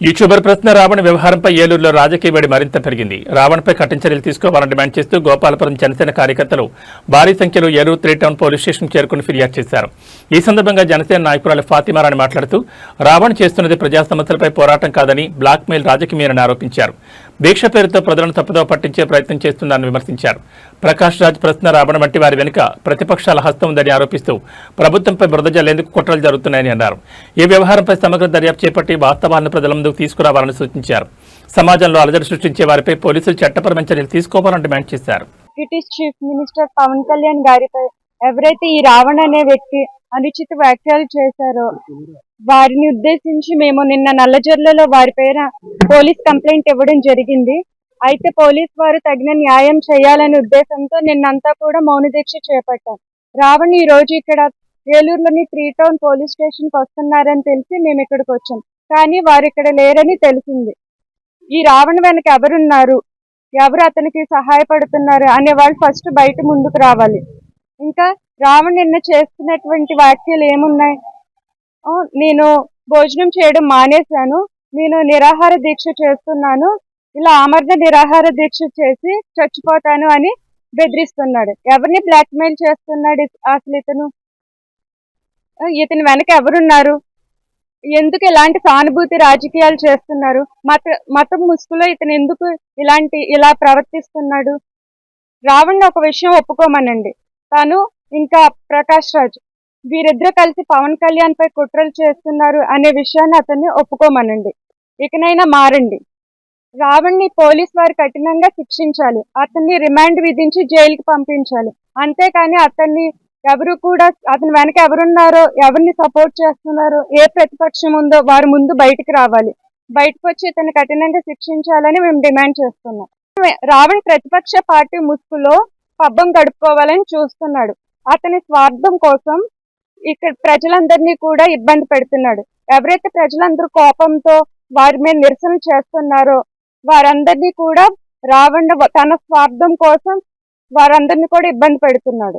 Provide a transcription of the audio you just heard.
YouTuber ప్రశ్న రావణ్ వ్యవహారంపై ఏలూరులో రాజకీయ వేడి మరింత పెరిగింది. రావణ్పై కఠిన చర్యలు తీసుకోవాలని డిమాండ్ చేస్తూ గోపాలపురం జనసేన కార్యకర్తలు భారీ సంఖ్యలో ఏలూరు 3 టౌన్ పోలీస్ స్టేషన్ చేరుకుని ఫిర్యాదు చేశారు. ఈ సందర్భంగా జనసేన నాయకురాలు ఫాతిమారాణి మాట్లాడుతూ రావణ్ చేస్తున్నది ప్రజా సమస్యలపై పోరాటం కాదని బ్లాక్మెయిల్ రాజకీయమని ఆరోపించారు. దీక్ష పేరుతో ప్రజలను తప్పుదోవ పట్టించే ప్రయత్నం చేస్తుందని విమర్శించారు. ప్రకాష్ రాజ్ ప్రశ్న రావణ్ వంటి వారి వెనుక ప్రతిపక్షాల హస్తం ఉందని ఆరోపిస్తూ ప్రభుత్వంపై బురద జల్లేందుకు కుట్రలు జరుగుతున్నాయని అన్నారు. ఈ వ్యవహారంపై సమగ్ర దర్యాప్తు చేపట్టి వాస్తవాలను ప్రజల ముందుకు తీసుకురావాలని సూచించారు. సమాజంలో అలజడి సృష్టించే వారిపై పోలీసులు చట్టపరమైన చర్యలు తీసుకోవాలని డిమాండ్ చేశారు. British chief minister Pawan Kalyan గారిపై ఎవరైతే ఈ రావణ్ అనే వ్యక్తి అనుచిత వ్యాఖ్యలు చేశారో వారిని ఉద్దేశించి మేము నిన్న నల్లజర్లలో వారిపైన పోలీస్ కంప్లైంట్ ఇవ్వడం జరిగింది. అయితే పోలీస్ వారు తగిన న్యాయం చేయాలనే ఉద్దేశంతో నిన్నంతా కూడా మౌన దీక్ష చేపట్టారు. రావణ్ ఈ రోజు ఇక్కడ ఏలూరులోని 3 టౌన్ పోలీస్ స్టేషన్ కి వస్తున్నారని తెలిసి మేము ఇక్కడికి వచ్చాం. కానీ వారు ఇక్కడ లేరని తెలిసింది. ఈ రావణ్ వెనక ఎవరున్నారు, ఎవరు అతనికి సహాయపడుతున్నారు అనే వాళ్ళు ఫస్ట్ బయట ముందుకు రావాలి. ఇంకా రావణ్ నిన్న చేస్తున్నటువంటి వ్యాఖ్యలు ఏమున్నాయి, నేను భోజనం చేయడం మానేశాను, నేను నిరాహార దీక్ష చేస్తున్నాను, ఇలా ఆమరణ నిరాహార దీక్ష చేసి చచ్చిపోతాను అని బెదిరిస్తున్నాడు. ఎవరిని బ్లాక్మెయిల్ చేస్తున్నాడు అసలు ఇతని వెనక ఎవరున్నారు, ఎందుకు ఇలాంటి సానుభూతి రాజకీయాలు చేస్తున్నారు, మతం ముసుగులో ఇతను ఎందుకు ఇలా ప్రవర్తిస్తున్నాడు. రావణ్ ఒక విషయం ఒప్పుకోమనండి, తను ఇంకా ప్రకాష్ రాజ్ వీరిద్దరూ కలిసి పవన్ కళ్యాణ్ పై కుట్రలు చేస్తున్నారు అనే విషయాన్ని అతన్ని ఒప్పుకోమనండి. ఇకనైనా మారండి. రావణ్ ని పోలీస్ వారు కఠినంగా శిక్షించాలి, అతన్ని రిమాండ్ విధించి జైలుకి పంపించాలి. అంతేకాని అతని వెనక ఎవరున్నారో, ఎవరిని సపోర్ట్ చేస్తున్నారో, ఏ ప్రతిపక్షం ఉందో వారి ముందు బయటకు రావాలి. బయటకు వచ్చి ఇతన్ని కఠినంగా శిక్షించాలని మేము డిమాండ్ చేస్తున్నాం. రావణ్ ప్రతిపక్ష పార్టీ ముసుగులో పబ్బం గడుపుకోవాలని చూస్తున్నాడు. అతని స్వార్థం కోసం ఇక్కడ ప్రజలందరినీ కూడా ఇబ్బంది పెడుతున్నాడు. ఎవరైతే ప్రజలందరూ కోపంతో వారి మీద నిరసన చేస్తున్నారో వారందరినీ కూడా రావణ్ తన స్వార్థం కోసం వారందరినీ కూడా ఇబ్బంది పెడుతున్నాడు.